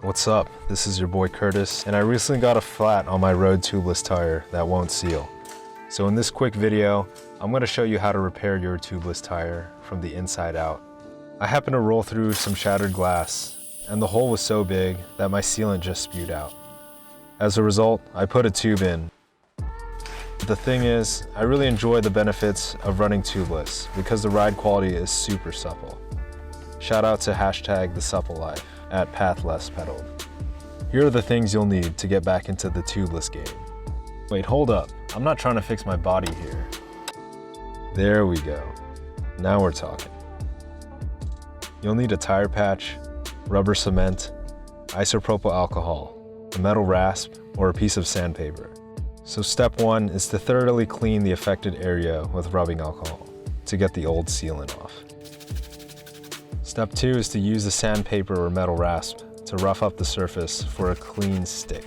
What's up? This is your boy Curtis, and I recently got a flat on my road tubeless tire that won't seal. So in this quick video, I'm going to show you how to repair your tubeless tire from the inside out. I happened to roll through some shattered glass, and the hole was so big that my sealant just spewed out. As a result, I put a tube in. The thing is, I really enjoy the benefits of running tubeless because the ride quality is super supple. Shout out to #TheSuppleLife at PathLessPedaled. Here are the things you'll need to get back into the tubeless game. Wait, hold up. I'm not trying to fix my body here. There we go. Now we're talking. You'll need a tire patch, rubber cement, isopropyl alcohol, a metal rasp, or a piece of sandpaper. So step 1 is to thoroughly clean the affected area with rubbing alcohol to get the old sealant off. Step 2 is to use the sandpaper or metal rasp to rough up the surface for a clean stick.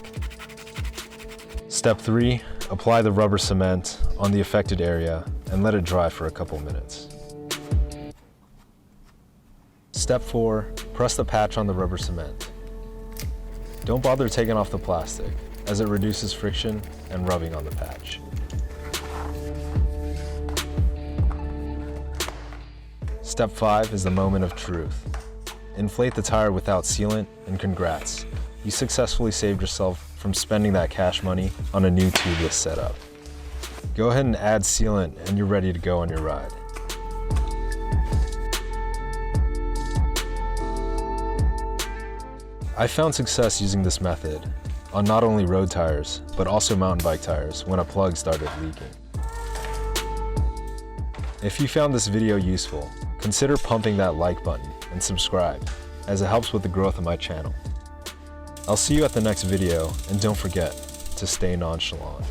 Step 3, apply the rubber cement on the affected area and let it dry for a couple minutes. Step 4, press the patch on the rubber cement. Don't bother taking off the plastic, as it reduces friction and rubbing on the patch. Step 5 is the moment of truth. Inflate the tire without sealant, and congrats, you successfully saved yourself from spending that cash money on a new tubeless setup. Go ahead and add sealant and you're ready to go on your ride. I found success using this method on not only road tires, but also mountain bike tires when a plug started leaking. If you found this video useful, consider pumping that like button and subscribe, as it helps with the growth of my channel. I'll see you at the next video, and don't forget to stay nonchalant.